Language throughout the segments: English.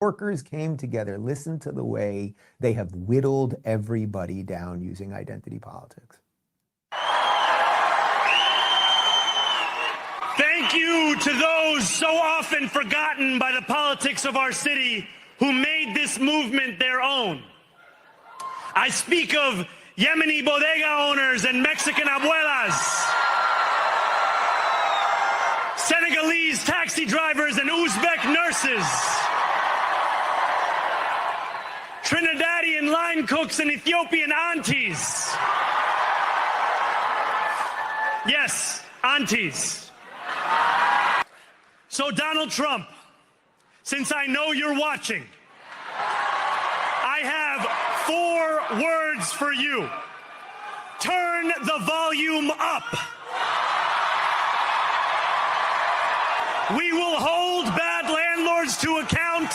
Workers came together. Listen to the way they have whittled everybody down using identity politics. Thank you to those so often forgotten by the politics of our city who made this movement their own. I speak of Yemeni bodega owners and Mexican abuelas, Senegalese taxi drivers and Uzbek nurses, Trinidadian line cooks and Ethiopian aunties. Yes, aunties. So Donald Trump, since I know you're watching, I have 4 words for you. Turn the volume up. We will hold bad landlords to account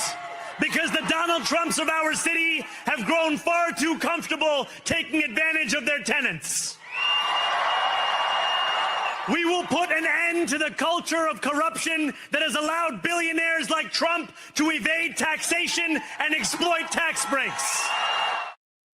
because the Donald Trumps of our city have grown far too comfortable taking advantage of their tenants. We will put an end to the culture of corruption that has allowed billionaires like Trump to evade taxation and exploit tax breaks.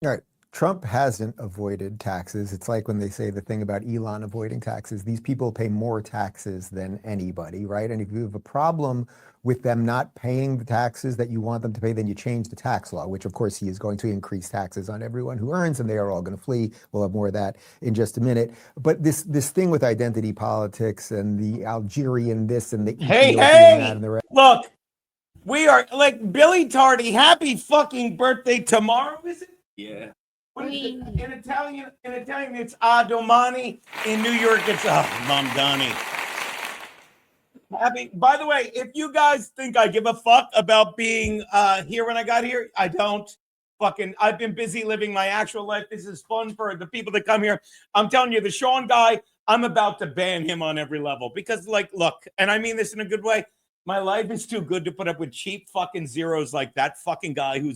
All right. Trump hasn't avoided taxes. It's like when they say the thing about Elon avoiding taxes. These people pay more taxes than anybody, right? And if you have a problem with them not paying the taxes that you want them to pay, then you change the tax law, which of course he is going to increase taxes on everyone who earns, and they are all going to flee. We'll have more of that in just a minute. But this thing with identity politics and the Algerian this and the Ethiopian that and the rest. Look, we are like Billy Tardie. Happy fucking birthday tomorrow, is it? Yeah. What is it? In Italian, it's a domani. In New York, it's Mamdani. By the way, if you guys think I give a fuck about being here when I got here, I don't. I've been busy living my actual life. This is fun for the people that come here. I'm telling you, the Sean guy, I'm about to ban him on every level because, like, look, and I mean this in a good way. My life is too good to put up with cheap fucking zeros like that fucking guy who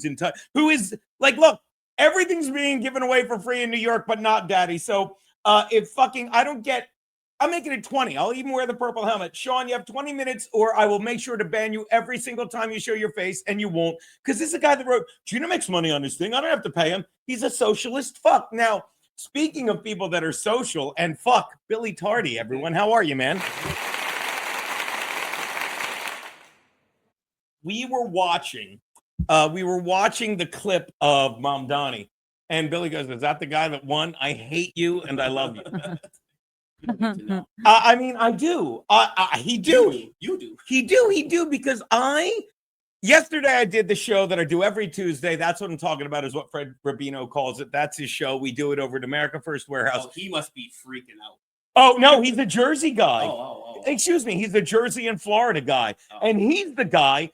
is like, look, everything's being given away for free in New York, but not daddy. So I'm making it 20. I'll even wear the purple helmet. Sean, you have 20 minutes or I will make sure to ban you every single time you show your face, and you won't. Because this is a guy that wrote, Gina makes money on this thing. I don't have to pay him. He's a socialist fuck. Now, speaking of people that are social and fuck, Billy Tardie, everyone. How are you, man? We were watching the clip of Mamdani, and Billy goes, "Is that the guy that won? I hate you and I love you." I mean, I do. He do. You do. He do because yesterday I did the show that I do every Tuesday. That's what I'm talking about, is what Fred Rubino calls it. That's his show. We do it over at America First Warehouse. Oh, he must be freaking out. Oh, no, he's a Jersey guy. Oh. Excuse me. He's a Jersey and Florida guy. Oh. And he's the guy,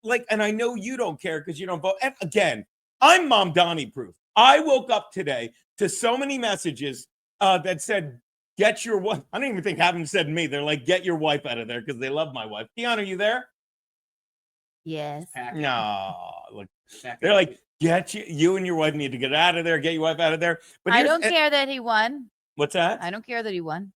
like, and I know you don't care because you don't vote. And again, I'm Mamdani proof. I woke up today to so many messages that said, get your wife. I don't even think have them said to me. They're like, get your wife out of there because they love my wife. Keanu, are you there? Yes. No. Look, they're like, you and your wife need to get out of there. Get your wife out of there. But I don't care that he won. What's that? I don't care that he won.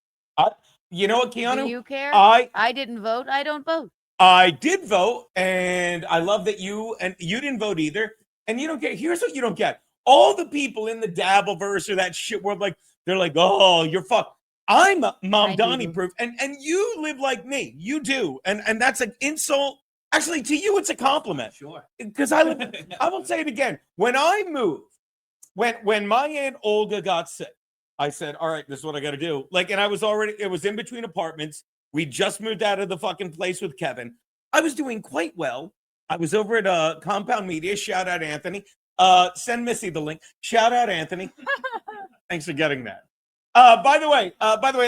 You know what, Keanu? Do you care? I didn't vote. I don't vote. I did vote, and I love that you didn't vote either. And you don't get. Here's what you don't get: all the people in the Dabbleverse or that shit world, like they're like, "Oh, you're fucked." I'm Mamdani proof, and you live like me. You do, and that's an insult. Actually, to you, it's a compliment. Sure. Because I will say it again. When I moved, when my Aunt Olga got sick, I said, "All right, this is what I got to do." Like, and it was in between apartments. We just moved out of the fucking place with Kevin. I was doing quite well. I was over at Compound Media. Shout out Anthony. Send Missy the link. Shout out Anthony. Thanks for getting that. By the way,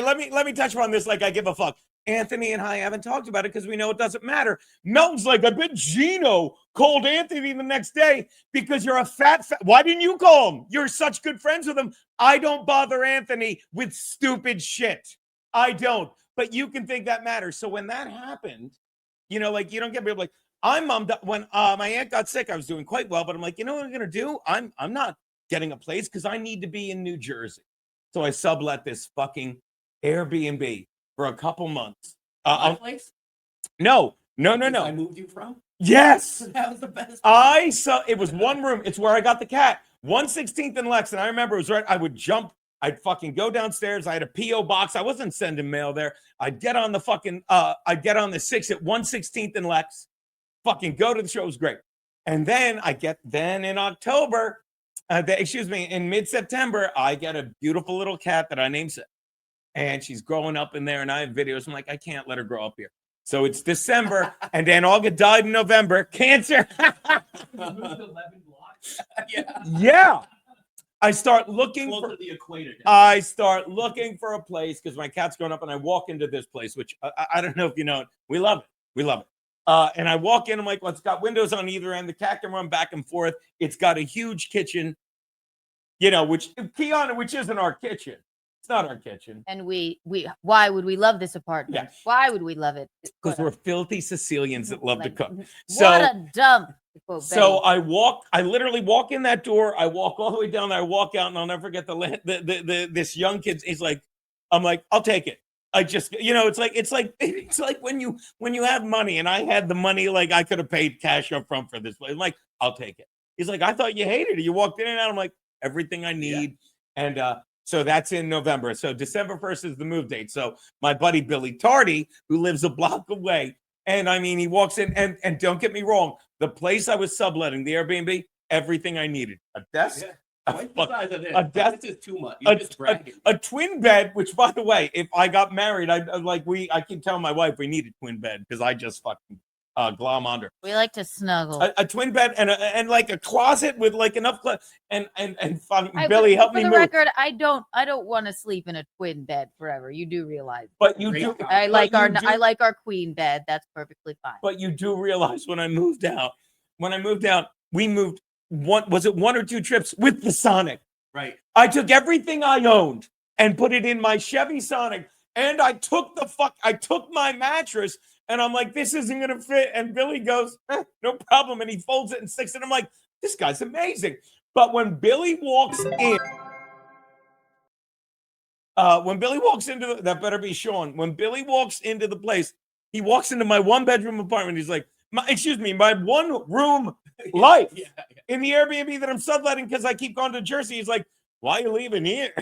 let me touch upon this like I give a fuck. Anthony and I haven't talked about it because we know it doesn't matter. Melton's like, I bet Gino called Anthony the next day because you're a fat. Why didn't you call him? You're such good friends with him. I don't bother Anthony with stupid shit. I don't. But you can think that matters. So when that happened, you know, like, you don't get people like, when my aunt got sick, I was doing quite well, but I'm like, you know what I'm going to do? I'm not getting a place because I need to be in New Jersey. So I sublet this fucking Airbnb for a couple months. My place? No. I moved you from? Yes. That was the best. I saw it was one room. It's where I got the cat. 116th and Lex. And I remember it was right. I would jump. I'd fucking go downstairs. I had a P.O. box. I wasn't sending mail there. I'd get on the fucking I'd get on the 6 at 116th and Lex. Fucking go to the show. It was great. And then in October, in mid-September, I get a beautiful little cat that I named Seth. And she's growing up in there, and I have videos. I'm like, I can't let her grow up here. So it's December, and then Olga died in November. Cancer. Yeah. I start looking Close for to the equator. I start looking for a place because my cat's grown up, and I walk into this place, which I don't know if you know it. We love it. We love it. And I walk in, I'm like, well, it's got windows on either end. The cat can run back and forth. It's got a huge kitchen, which Keanu, which isn't our kitchen. It's not our kitchen. And why would we love this apartment? Yeah. Why would we love it? Because we're filthy Sicilians that love to cook. What So, a dump. so I literally walk in that door. I walk all the way down there. I walk out, and I'll never forget this young kid. He's like, I'm like, I'll take it. I just, it's like when you have money, and I had the money, like I could have paid cash up front for this place. I'm like, I'll take it. He's like, I thought you hated it. You walked in and out. I'm like, everything I need. Yeah. And so that's in November. So December 1st is the move date. So my buddy Billy Tardie, who lives a block away, and I mean, he walks in, and don't get me wrong, the place I was subletting, the Airbnb, everything I needed. A desk. Yeah. A desk. This is too much. You're just bragging. A twin bed, which, by the way, if I got married, I keep telling my wife we need a twin bed because I just fucking glom under. We like to snuggle. A twin bed and like a closet with like enough and fucking Billy, help me move. For the record, I don't want to sleep in a twin bed forever. You do realize. But you do. I like our queen bed. That's perfectly fine. But you do realize when I moved out, we moved one or two trips with the Sonic. Right. I took everything I owned and put it in my Chevy Sonic, and I took my mattress, and I'm like, this isn't gonna fit. And Billy goes, no problem, and he folds it and sticks it. I'm like, this guy's amazing. But when Billy walks in, that better be Sean. When Billy walks into the place, he walks into my 1-bedroom apartment. He's like, my 1-room life in the Airbnb that I'm subletting because I keep going to Jersey. He's like, why are you leaving here?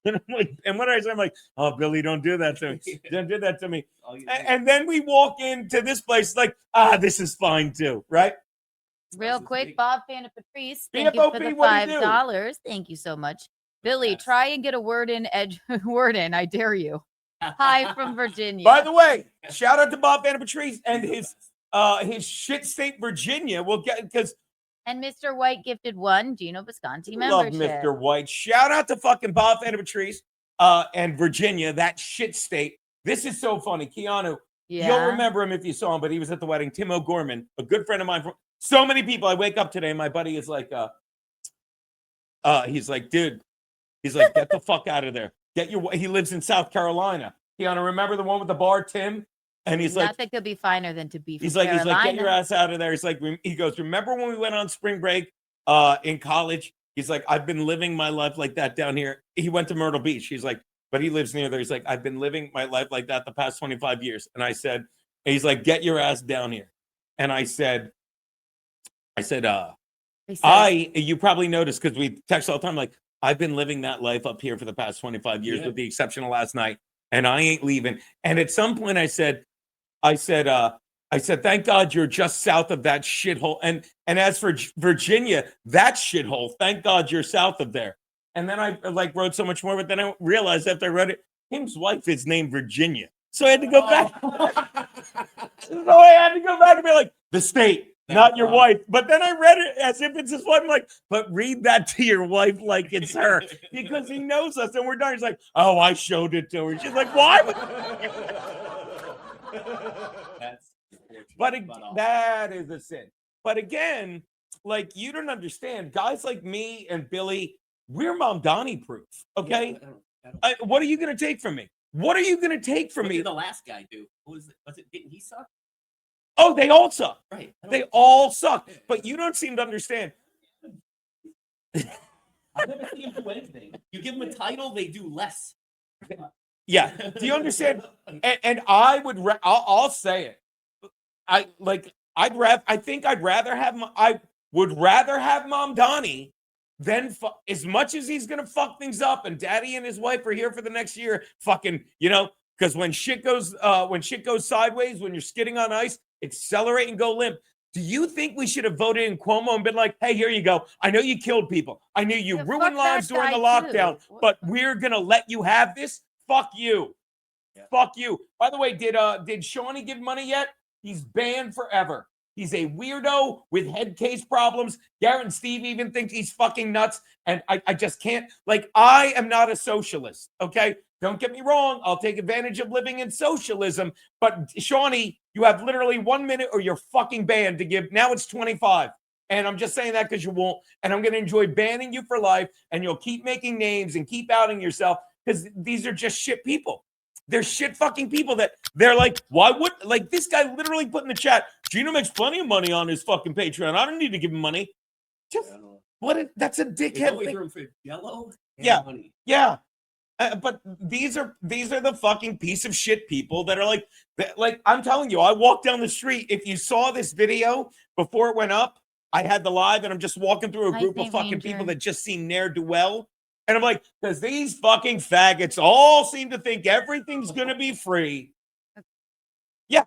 and what I say, I'm like, oh, Billy, don't do that to me. Don't do that to me. And then we walk into this place like, this is fine too, right? Real quick, Bob Fana Patrice, thank you for the $5. Thank you so much. Billy, try and get a word in, I dare you. Hi from Virginia. By the way, shout out to Bob Fana Patrice and his shit state Virginia. We'll get because. And Mr. White gifted one Gino Visconti membership. Love Mr. White. Shout out to fucking Bob Fana Patrice and Virginia, that shit state. This is so funny. Keanu, you'll remember him if you saw him, but he was at the wedding. Tim O'Gorman, a good friend of mine. From so many people. I wake up today and my buddy is like, he's like, dude, he's like, get the fuck out of there. He lives in South Carolina. Keanu, remember the one with the bar, Tim? And he's like, nothing could be finer than to be from he's like, Carolina. get your ass out of there. He's like, he goes, remember when we went on spring break in college? He's like, I've been living my life like that down here. He went to Myrtle Beach. He's like, but he lives near there. He's like, I've been living my life like that the past 25 years. And I said, he's like, get your ass down here. And I said, you probably noticed because we text all the time, like, I've been living that life up here for the past 25 years with the exception of last night. And I ain't leaving. And at some point I said, thank God you're just south of that shithole. And as for Virginia, that shithole, thank God you're south of there. And then I like wrote so much more, but then I realized after I read it, his wife is named Virginia. So I had to go back. So I had to go back and be like, the state, not your wife. But then I read it as if it's his wife. I'm like, but read that to your wife like it's her. Because he knows us and we're done. He's like, oh, I showed it to her. She's like, why? That is a sin. But again, like, you don't understand. Guys like me and Billy, we're Mamdani proof. Okay? What are you going to take from me? What are you going to take from me? What did the last guy do? Was it? Didn't he suck? Oh, they all suck. Right. They all suck. But you don't seem to understand. I've never seen him do anything. You give them a title, they do less. Yeah. Do you understand? And I would, I'll say it. I think I'd rather have I would rather have Mom Donnie than as much as he's gonna fuck things up, and Daddy and his wife are here for the next year, fucking, because when shit goes sideways, when you're skidding on ice, accelerate and go limp. Do you think we should have voted in Cuomo and been like, hey, here you go. I know you killed people. I know you ruined lives during the lockdown, but we're gonna let you have this? Fuck you. Yeah. Fuck you. By the way, did Shawnee give money yet? He's banned forever. He's a weirdo with head case problems. Garrett and Steve even think he's fucking nuts. And I just can't, I am not a socialist, okay? Don't get me wrong. I'll take advantage of living in socialism. But Shawnee, you have literally 1 minute or you're fucking banned to give. Now it's 25. And I'm just saying that because you won't. And I'm going to enjoy banning you for life. And you'll keep making names and keep outing yourself because these are just shit people. They're shit fucking people that they're like, why would, this guy literally put in the chat, Gino makes plenty of money on his fucking Patreon. I don't need to give him money. Just, that's a dickhead thing. For yellow yeah. Money. Yeah. But these are the fucking piece of shit people that are like, I'm telling you, I walked down the street. If you saw this video before it went up, I had the live and I'm just walking through a group of fucking people that just seem ne'er-do-well. And I'm like, because these fucking faggots all seem to think everything's going to be free. Yeah.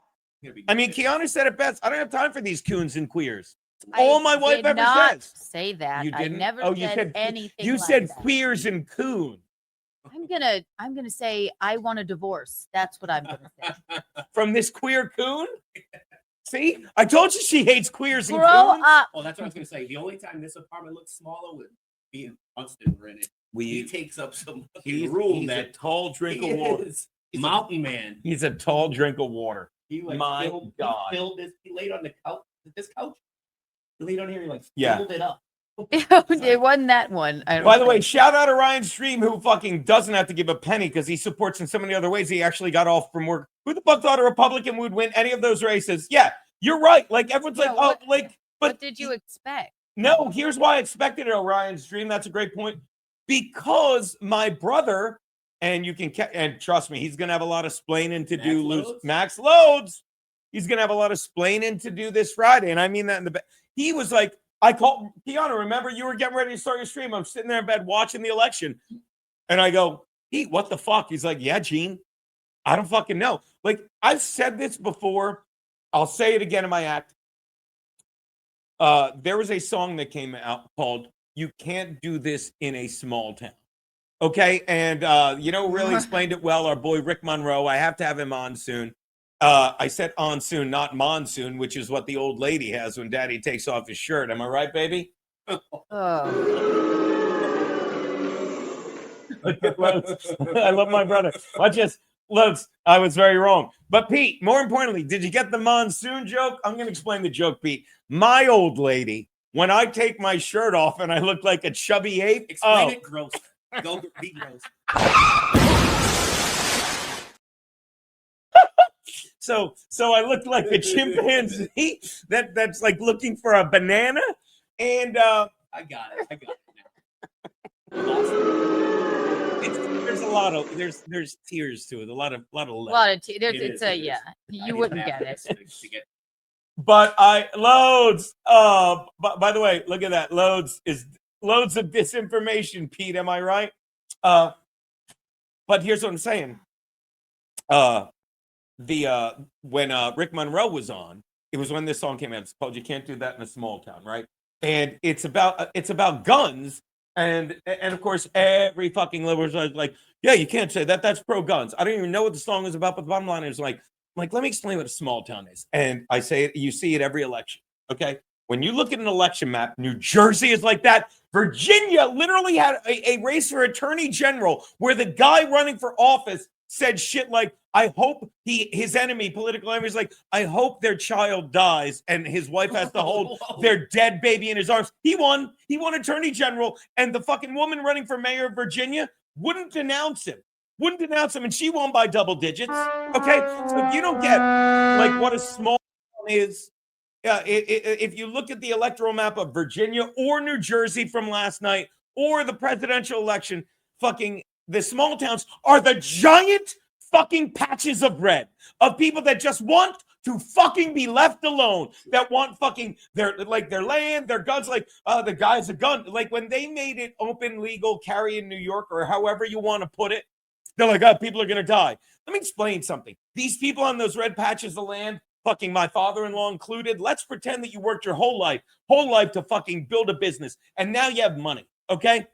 I mean, Keanu said it best. I don't have time for these coons and queers. All my wife ever says. Say that. You didn't? I never said anything. You said queers and coon. I'm gonna say I want a divorce. That's what I'm gonna say. From this queer coon? See? I told you she hates queers and coons. Grow up. Oh, that's what I was gonna say. The only time this apartment looks smaller would be in Austin we're in it. He takes up some room. He's a tall drink of water. He's mountain man. He's a tall drink of water. He God. He filled this. He laid on the couch. This couch. He laid on here. He filled it up. It wasn't that one. By the way, shout out to Ryan Stream, who fucking doesn't have to give a penny because he supports in so many other ways. He actually got off from work. Who the fuck thought a Republican would win any of those races? Yeah, you're right. Everyone's what did you expect? No, here's why I expected it, Ryan Stream. That's a great point. Because my brother, and you can, and trust me, he's gonna have a lot of splaining to do. Max Loads. He's gonna have a lot of splaining to do this Friday, and I mean that in the bed. He was like, I called Keanu. Remember, you were getting ready to start your stream. I'm sitting there in bed watching the election, and I go, Pete, what the fuck? He's like, yeah, Gene, I don't fucking know. I've said this before. I'll say it again in my act. There was a song that came out called "You Can't Do This in a Small Town." Okay, and really explained it well. Our boy Rick Monroe. I have to have him on soon. I said on soon, not monsoon, which is what the old lady has when Daddy takes off his shirt. Am I right, baby? I love my brother. Loads. I was very wrong. But Pete, more importantly, did you get the monsoon joke? I'm going to explain the joke, Pete. My old lady, when I take my shirt off and I look like a chubby ape. Explain it gross. Go be gross. So I look like a chimpanzee that's looking for a banana, and I got it now. There's a lot of there's tears to it, a lot of tears. You wouldn't get it. But loads. By the way, look at that. Loads of disinformation, Pete. Am I right? But here's what I'm saying. When Rick Monroe was on, it was when this song came out. It's called "You Can't Do That in a Small Town," right? And it's about guns, and of course every fucking liberal is like, yeah, you can't say that. That's pro guns. I don't even know what the song is about, but the bottom line is like, let me explain what a small town is. And I say it, you see it every election. Okay, when you look at an election map, New Jersey is like that. Virginia literally had a race for attorney general where the guy running for office said shit like, I hope his political enemy is like, I hope their child dies and his wife has to hold their dead baby in his arms. He won attorney general, and the fucking woman running for mayor of Virginia wouldn't denounce him, and she won by double digits. Okay, so you don't get what a small town is. If you look at the electoral map of Virginia or New Jersey from last night or the presidential election, fucking the small towns are the giant fucking patches of red of people that just want to fucking be left alone, that want fucking their land, their guns, the guy's a gun. Like when they made it open legal carry in New York or however you want to put it, they're like, oh, people are going to die. Let me explain something. These people on those red patches of land, fucking my father-in-law included, let's pretend that you worked your whole life to fucking build a business. And now you have money, okay?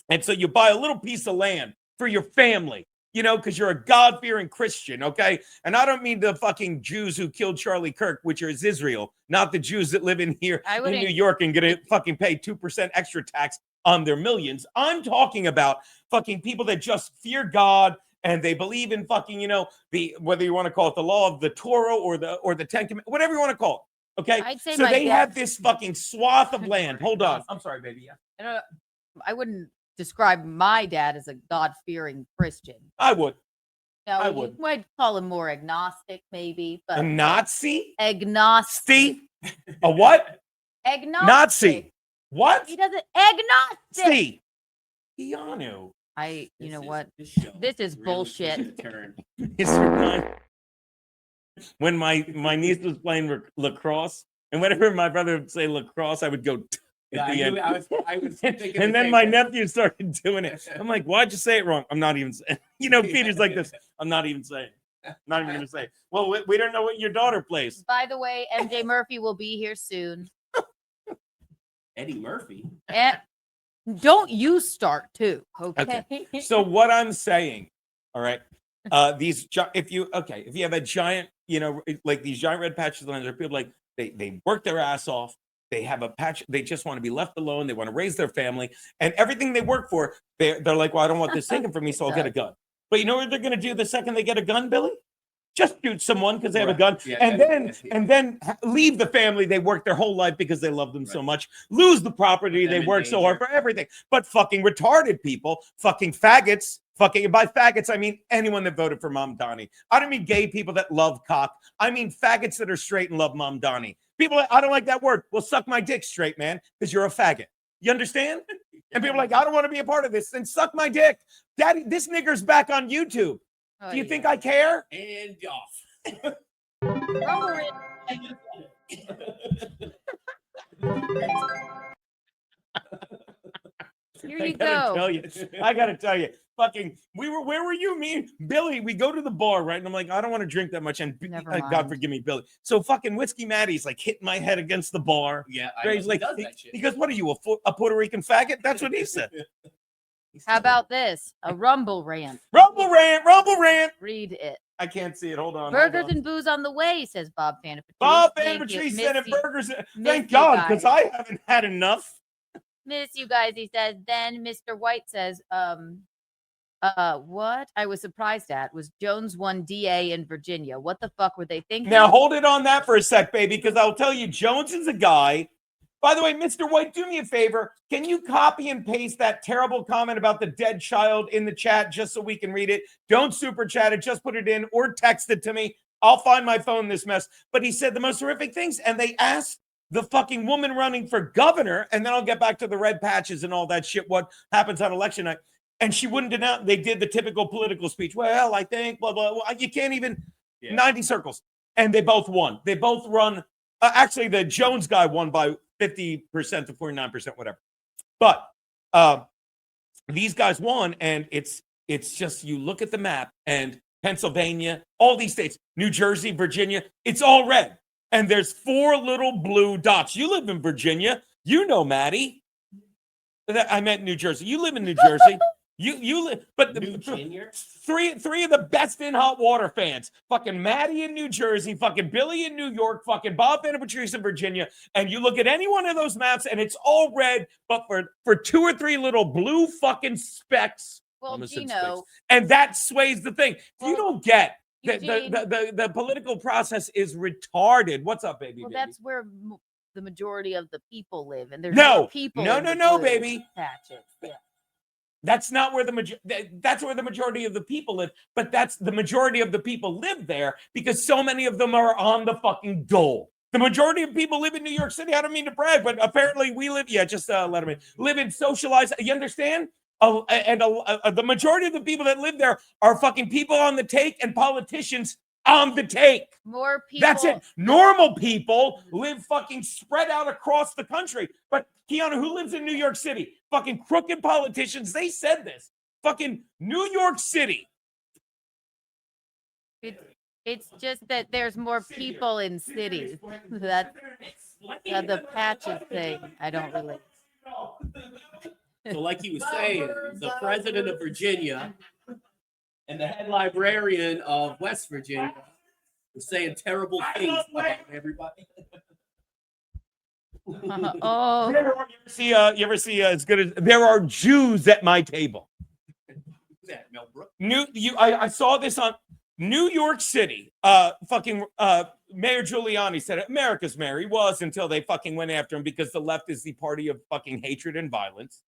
And so you buy a little piece of land for your family, because you're a God-fearing Christian, okay? And I don't mean the fucking Jews who killed Charlie Kirk, which is Israel, not the Jews that live in here in New York and get to fucking pay 2% extra tax on their millions. I'm talking about fucking people that just fear God and they believe in fucking, whether you want to call it the law of the Torah or the Ten Commandments, whatever you want to call it, okay? I'd say so they have this fucking swath of land. Hold on. I'm sorry, baby. Yeah. I wouldn't describe my dad as a God-fearing Christian. I would. No, I you would. might call him more agnostic, maybe. But A Nazi? Agnostic. See? A what? Agnostic. Nazi. What? He doesn't. Agnostic. See? Keanu. You know what? This is bullshit. When my niece was playing lacrosse, and whenever my brother would say lacrosse, I would go at the end. I was thinking and then my nephew started doing it. I'm like, why'd you say it wrong? I'm not even saying. Peter's like this. I'm not even saying. Not even gonna say. Well, we don't know what your daughter plays. By the way, MJ Murphy will be here soon. Eddie Murphy. And don't you start too, okay? So what I'm saying, all right, if you have a giant, like these giant red patches of land, there are people like they work their ass off. They have a patch. They just want to be left alone. They want to raise their family, and everything they work for, they're like, well, I don't want this taken from me, so I'll get a gun. But you know what they're going to do the second they get a gun, Billy? Just shoot someone because they have a gun, Yeah, and then leave the family they worked their whole life because they love them so much. Lose the property they worked so hard for, everything. But fucking retarded people, fucking faggots. Fucking, by faggots, I mean anyone that voted for Mom Donnie. I don't mean gay people that love cock. I mean faggots that are straight and love Mom Donnie. People, I don't like that word. Well, suck my dick, straight man, because you're a faggot. You understand? And people are like, I don't want to be a part of this. Then suck my dick. Daddy, this nigger's back on YouTube. Oh, Do you think I care? And off. Here you go. I gotta tell you, fucking, where were you, me and Billy? We go to the bar, right? And I'm like, I don't want to drink that much. And God forgive me, Billy. So fucking Whiskey Maddie's like hitting my head against the bar. Yeah, he's like, he goes, what are you, a Puerto Rican faggot? That's what he said. How about this? A rumble rant. Rumble rant. Read it. I can't see it. Hold on. Burgers and booze on the way, says Bob Fanapatrice. Bob Fanapatrice said it, burgers. Thank God, because I haven't had enough. Miss you guys, he says. Then Mr. White says, what I was surprised at was Jones won DA in Virginia. What the fuck were they thinking? Now hold it on that for a sec, baby, because I'll tell you, Jones is a guy. By the way, Mr. White, do me a favor. Can you copy and paste that terrible comment about the dead child in the chat just so we can read it? Don't super chat it, just put it in or text it to me. I'll find my phone this mess. But he said the most horrific things, and they asked the fucking woman running for governor, and then I'll get back to the red patches and all that shit, what happens on election night. And she wouldn't denounce. They did the typical political speech. Well, I think, blah, blah, blah. You can't even, 90 circles. And they both won. They both run. Actually, the Jones guy won by 50% to 49%, whatever. But these guys won, and it's just, you look at the map, and Pennsylvania, all these states, New Jersey, Virginia, it's all red. And there's 4 little blue dots. You live in Virginia. You know, Maddie. I meant New Jersey. You live in New Jersey. You live, but three of the best in hot water fans. Fucking Maddie in New Jersey, fucking Billy in New York, fucking Bob Fanapatrice in Virginia. And you look at any one of those maps, and it's all red, but for 2 or 3 little blue fucking specks. Well, Gino, and that sways the thing. If you don't get the political process is retarded. What's up, baby? Well, baby? that's where the majority of the people live, and there's no people. No, baby. Patches. Yeah. That's not where that's where the majority of the people live, but that's the majority of the people live there because so many of them are on the fucking dole. The majority of people live in New York City. I don't mean to brag, but apparently we live. Yeah, just let them in. Live in socialized. You understand? The majority of the people that live there are fucking people on the take and politicians on the take. More people. That's it. Normal people live fucking spread out across the country. But Keanu, who lives in New York City? Fucking crooked politicians. They said this. Fucking New York City. It's just that there's more people in cities. That's the patches thing. I don't relate. So, like he was saying, the president of Virginia and the head librarian of West Virginia were saying terrible things about everybody. Oh, You ever see as good as there are Jews at my table. Who's that, Mel Brooks? I saw this on New York City. Mayor Giuliani said America's mayor. He was until they fucking went after him because the left is the party of fucking hatred and violence.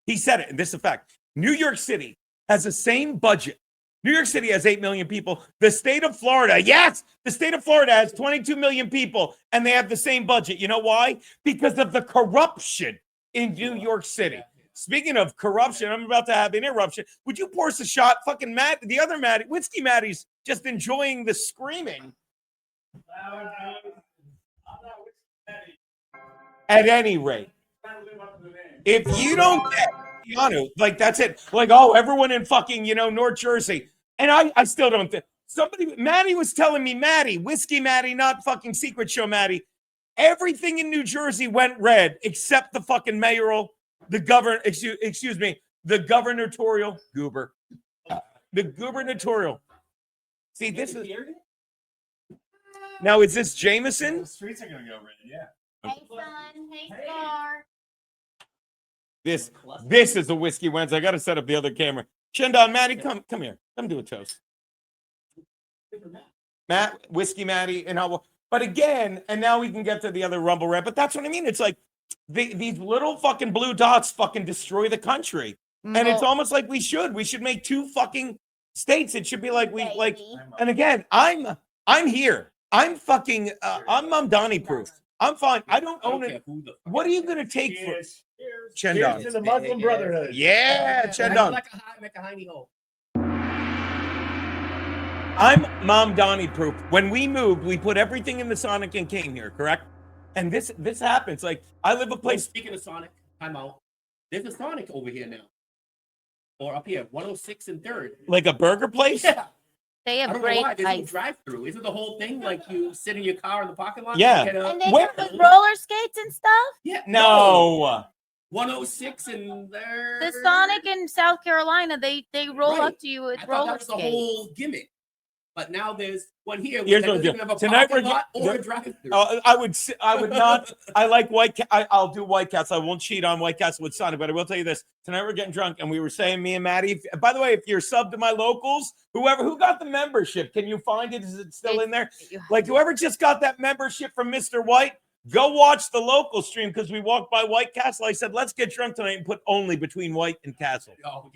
He said it, and this is a fact. New York City has the same budget. New York City has 8 million people. The state of Florida, yes, the state of Florida has 22 million people, and they have the same budget. You know why? Because of the corruption in New York City. Speaking of corruption, I'm about to have an interruption. Would you pour us a shot? Fucking Matt, the other Maddie, Whiskey Maddie's just enjoying the screaming. At any rate, if you don't get Keanu, like that's it. Like, oh, everyone in fucking, North Jersey. And I still don't think Maddie was telling me, Maddie, Whiskey Maddie, not fucking Secret Show Maddie. Everything in New Jersey went red except the fucking mayoral, the gubernatorial goober. The gubernatorial. See, this is now, is this Jameson? The streets are gonna go red, yeah. hey son, hey Scar. This is a Whiskey Wednesday. I got to set up the other camera. Chendon, Maddie, come here. Come do a toast. Matt, Whiskey Maddie, and how. But again, and now we can get to the other Rumble rap. But that's what I mean. It's like these little fucking blue dots fucking destroy the country, and it's almost like we should make 2 fucking states. It should be like we like. And again, I'm here. I'm fucking. I'm Mamdani proof. I'm fine. I don't own it. What are you gonna take for Chendon? Cheers to the Muslim Brotherhood. Yeah, Chendon. Like a hiney hole. I'm Mamdani proof. When we moved, we put everything in the Sonic and came here, correct? And this happens. Like I live a place. Speaking of Sonic, time out. There's a Sonic over here now, or up here, 106 and 3rd. Like a burger place? Yeah. They I have don't great know why. There's no ice. drive-through. Isn't the whole thing like you sit in your car in the parking lot? Yeah. And they Where- have roller skates and stuff. Yeah. No. 106 and there. The Sonic in South Carolina, they roll Right. up to you with I thought roller that was the skates. whole gimmick. But now there's one here. Here's that what doesn't we'll do. have a Tonight parking we're lot or a get- drive-through. I would not. I like I'll do White Cats. I won't cheat on White Cats with Sonic, but I will tell you this. Tonight we're getting drunk, and we were saying, me and Maddie. By the way, if you're subbed to my locals, who got the membership, can you find it? Is it still in there? Like whoever just got that membership from Mr. White, go watch the local stream because we walked by White Castle. I said, let's get drunk tonight and put only between White and Castle. Oh,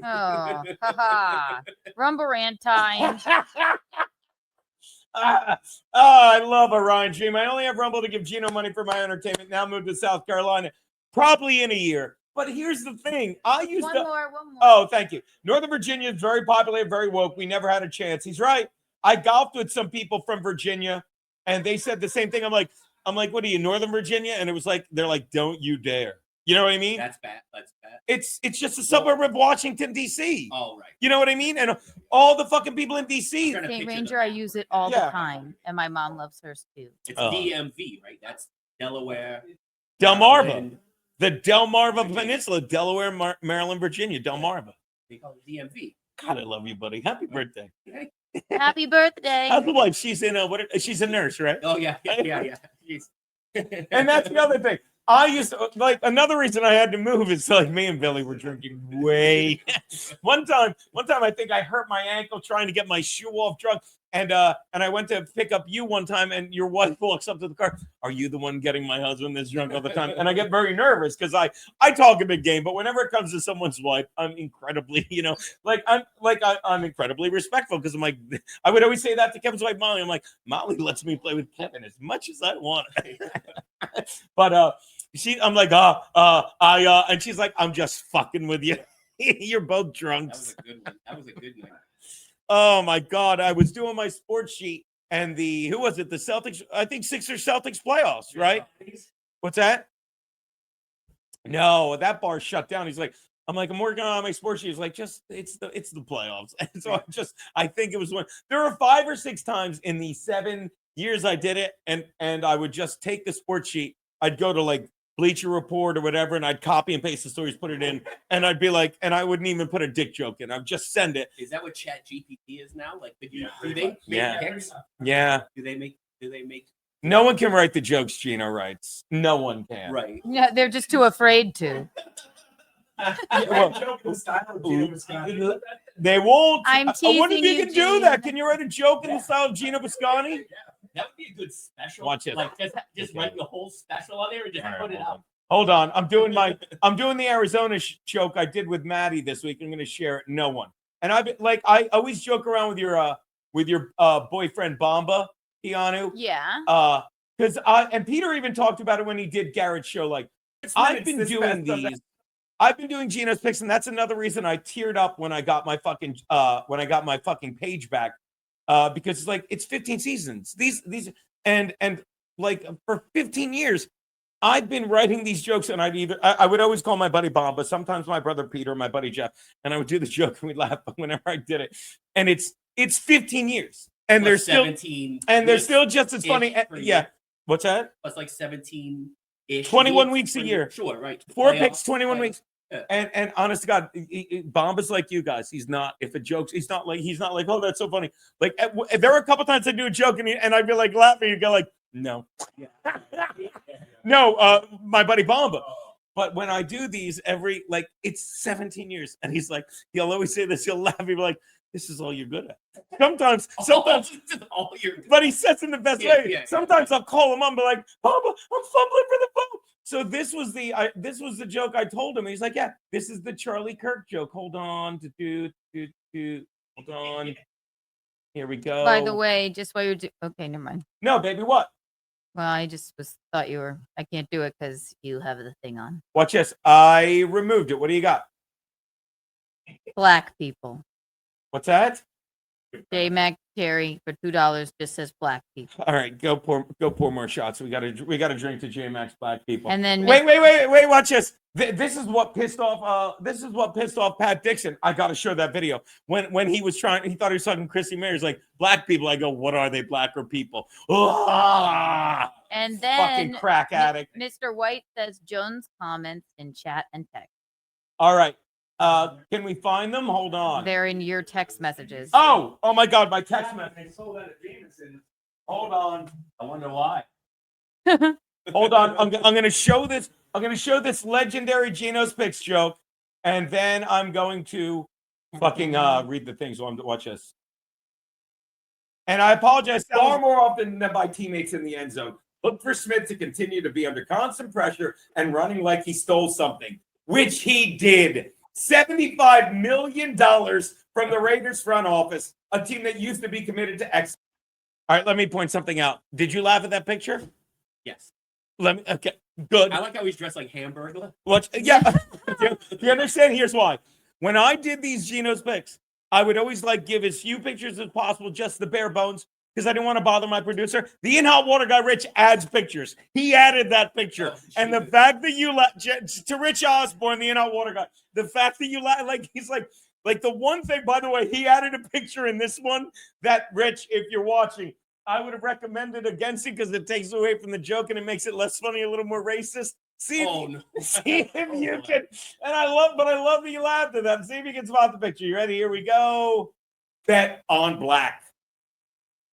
Oh, haha. Rumble rant time. I love Orion Dream. I only have Rumble to give Gino money for my entertainment. Now moved to South Carolina, probably in a year. But here's the thing. I used One to. more. Oh, thank you. Northern Virginia is very popular, very woke. We never had a chance. He's right. I golfed with some people from Virginia, and they said the same thing. I'm like, what are you, Northern Virginia? And it was like, they're like, don't you dare. You know what I mean? That's bad. That's bad. It's just a suburb of Washington, D.C. Oh, right. You know what I mean? And all the fucking people in D.C. Trying to St. picture Ranger, that. I use it all Yeah. the time, and my mom loves hers too. It's Oh. DMV, right? That's Delaware. Delmarva. Maryland. The Delmarva Peninsula, Delaware, Maryland, Virginia, Delmarva. They call it DMV. God, I love you, buddy. Happy birthday. Happy birthday. How's the wife? She's in she's a nurse, right? Oh, yeah. Yeah. Jeez. And that's the other thing. I used to, like, another reason I had to move is like me and Billy were drinking way. One time I think I hurt my ankle trying to get my shoe off drunk. And I went to pick up you one time, and your wife walks up to the car. Are you the one getting my husband that's drunk all the time? And I get very nervous because I talk a big game, but whenever it comes to someone's wife, I'm incredibly, I'm incredibly respectful because I'm like, I would always say that to Kevin's wife, Molly. I'm like, Molly lets me play with Kevin as much as I want. But I'm like, and she's like, I'm just fucking with you. You're both drunks. That was a good one. Oh my God. I was doing my sports sheet and who was it? The Celtics, I think Sixers Celtics playoffs, right? What's that? No, that bar shut down. He's like, I'm working on my sports sheet. He's like, it's the playoffs. And so I think it was one. There were 5 or 6 times in the 7 years I did it, and I would just take the sports sheet. I'd go to like Bleacher Report or whatever, and I'd copy and paste the stories, put it in, and I'd be like, and I wouldn't even put a dick joke in. I'd just send it. Is that what Chat GPT is now? Like, do they make picks? Yeah. Do they make? No one can write the jokes Gino writes. No one can. Right. Yeah, they're just too afraid to. They won't. I'm I wonder if teasing you can do Gene. that. Can you write a joke in the style of Gino Biscotti? That would be a good special. Watch it. Like just write the whole special on there and just put it out. Hold on. I'm doing the Arizona joke I did with Maddie this week. I'm going to share it. No one. And I always joke around with your boyfriend Bomba, Keanu. Yeah. Because and Peter even talked about it when he did Garrett's show. Like, I've been doing these. I've been doing Gino's picks, and that's another reason I teared up when I got my fucking page back. Because it's like it's 15 seasons. These and like for 15 years, I've been writing these jokes, and I would always call my buddy Bomba, sometimes my brother Peter, my buddy Jeff, and I would do the joke and we'd laugh whenever I did it. And it's 15 years. And they're still 17 and they're still just as funny. Yeah. What's that? It's like 17-ish. 21 weeks a year. Sure, right. 4 picks, 21 weeks. Yeah. And honest to God, Bomba's like you guys. He's not. If a joke's, he's not like, oh, that's so funny. Like there were a couple times I do a joke and I'd be like laughing. You'd go like, no, no. My buddy Bomba. But when I do these it's 17 years, and he'll always say this. He'll laugh. He'll be like, this is all you're good at. Sometimes all you're. But he says in the best way. Yeah. Sometimes I'll call him up and be like, Bomba, I'm fumbling for the phone. So this was the joke I told him. He's like, yeah, this is the Charlie Kirk joke. Hold on. Hold on. Here we go. By the way, just while you're okay, never mind. No, baby, what? Well, I just thought you were. I can't do it because you have the thing on. Watch this. I removed it. What do you got? Black people. What's that? J Mac Terry for $2 just says black people. All right, go pour more shots. We got to drink to J Max black people. And then wait. Watch this. This is what pissed off Pat Dixon. I got to show that video when he was trying. He thought he was talking Chrissy Mayer. He's like, black people. I go, what are they, black or people? Ah! And then Fucking crack addict. Mr. White says Jones comments in chat and text. All right. Can we find them? Hold on. They're in your text messages. Oh my God, my text message. Hold on. I wonder why. Hold on. I'm going to show this. I'm going to show this legendary Gino's Picks joke, and then I'm going to fucking read the things. Watch this. And I apologize far more often than my teammates in the end zone. Look for Smith to continue to be under constant pressure and running like he stole something, which he did. $75 million from the Raiders front office, a team that used to be committed to excellence. All right, let me point something out. Did you laugh at that picture? Yes. Okay, good. I like how he's dressed like Hamburger. Yeah. Do you understand? Here's why. When I did these Gino's Picks, I would always give as few pictures as possible, just the bare bones, because I didn't want to bother my producer. The In Hot Water guy, Rich, adds pictures. He added that picture. And the fact that you to Rich Osborne, the In Hot Water guy, the fact that you he's like the one thing, by the way, he added a picture in this one that, Rich, if you're watching, I would have recommended against it because it takes away from the joke and it makes it less funny, a little more racist. See if you can. And I love that you laughed at that. See if you can spot the picture. You ready? Here we go. Bet on black.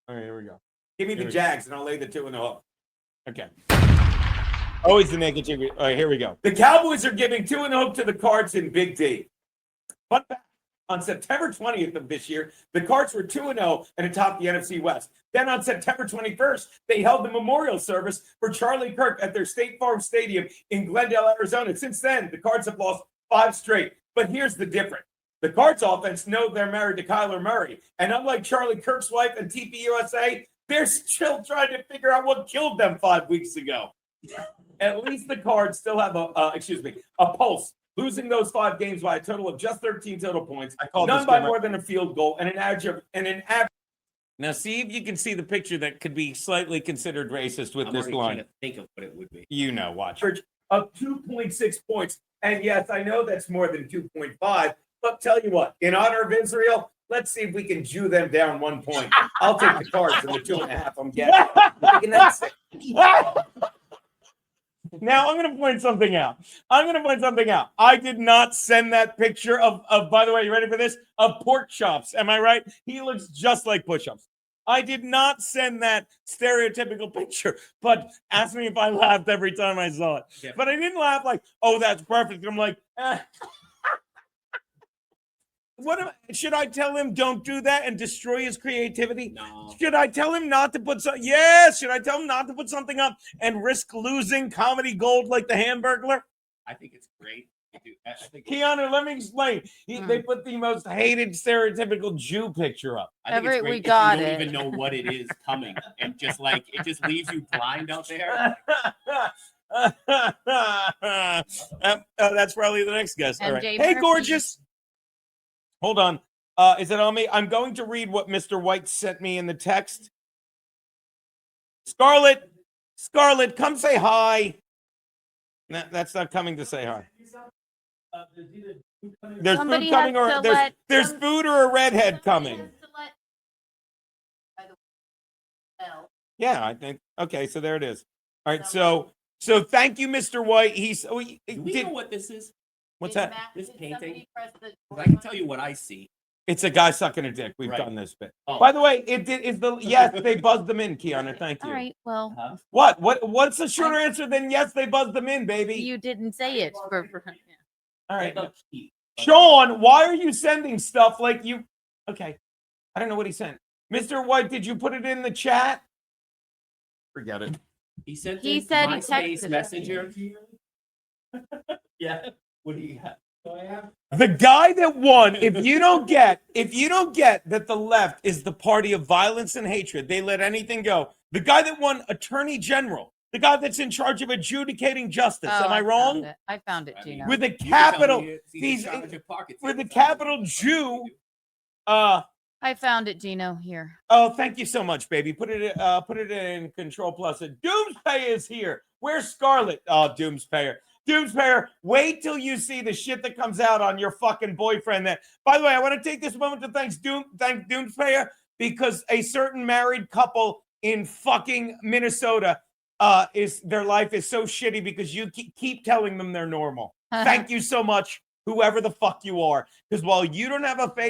All right, here we go. Give me the Jags, and I'll lay the 2 in the hook. Okay. Always the naked chick. All right, here we go. The Cowboys are giving 2 in the hook to the Cards in Big D. Fun fact, on September 20th of this year, the Cards were 2-0 and atop the NFC West. Then on September 21st, they held the memorial service for Charlie Kirk at their State Farm Stadium in Glendale, Arizona. Since then, the Cards have lost 5 straight. But here's the difference. The Cards offense know they're married to Kyler Murray. And unlike Charlie Kirk's wife and TPUSA, they're still trying to figure out what killed them 5 weeks ago. At least the Cards still have a pulse losing those 5 games by a total of just 13 total points, I called none this by game. more than a field goal, and an average. Now, see if you can see the picture that could be slightly considered racist with I'm this already line. trying to think of what it would be. You know, watch. Of 2.6 points. And yes, I know that's more than 2.5. But tell you what, in honor of Israel, let's see if we can Jew them down 1 point. I'll take the cards and the 2.5 I'm getting. Making that 6. Now, I'm going to point something out. I did not send that picture of, by the way, you ready for this? Of pork chops. Am I right? He looks just like push-ups. I did not send that stereotypical picture, but ask me if I laughed every time I saw it. Yeah. But I didn't laugh like, oh, that's perfect. I'm like, should I tell him don't do that and destroy his creativity? No. Should I tell him not to put something? Yes. Should I tell him not to put something up and risk losing comedy gold like the Hamburglar? I think it's great. I think Keanu, let me explain. They put the most hated stereotypical Jew picture up. I think it's great We if got you don't it. even know what it is coming, and just like it just leaves you blind out there. That's probably the next guest. All right. MJ Hey, Murphy. gorgeous. Hold on. Is it on me? I'm going to read what Mr. White sent me in the text. Scarlett, come say hi. No, that's not coming to say hi. There's Somebody food coming, has or to there's food or a redhead coming. Yeah, I think. Okay, so there it is. All right, so thank you, Mr. White. Do we know what this is? What's that? This painting? 'Cause I can tell you what I see. It's a guy sucking a dick. We've Right. done this bit. Oh. By the way, yes, they buzzed them in, Keanu. Thank you. All right. Well, Huh? What's a shorter answer than yes, they buzzed them in, baby? you didn't say it. All right. Look, he- Sean, why are you sending stuff like you? Okay. I don't know what he sent. Mr. White, did you put it in the chat? Forget it. He sent. He it said he MySpace texted it. Messenger. Yeah. What do you have? The guy that won, if you don't get that the left is the party of violence and hatred, they let anything go. The guy that won Attorney General, the guy that's in charge of adjudicating justice. Am I wrong? I found it, Gino. With a You can tell capital, me he's in he's charge of pockets. with a capital Jew. I found it, Gino. Here. Oh, thank you so much, baby. Put it in Control Plus. Doomspayer is here. Where's Scarlett? Oh, Doomspayer. Doomspayer, wait till you see the shit that comes out on your fucking boyfriend. That, by the way, I want to take this moment to thank Doomspayer, because a certain married couple in fucking Minnesota their life is so shitty because you keep telling them they're normal. Thank you so much, whoever the fuck you are, because while you don't have a face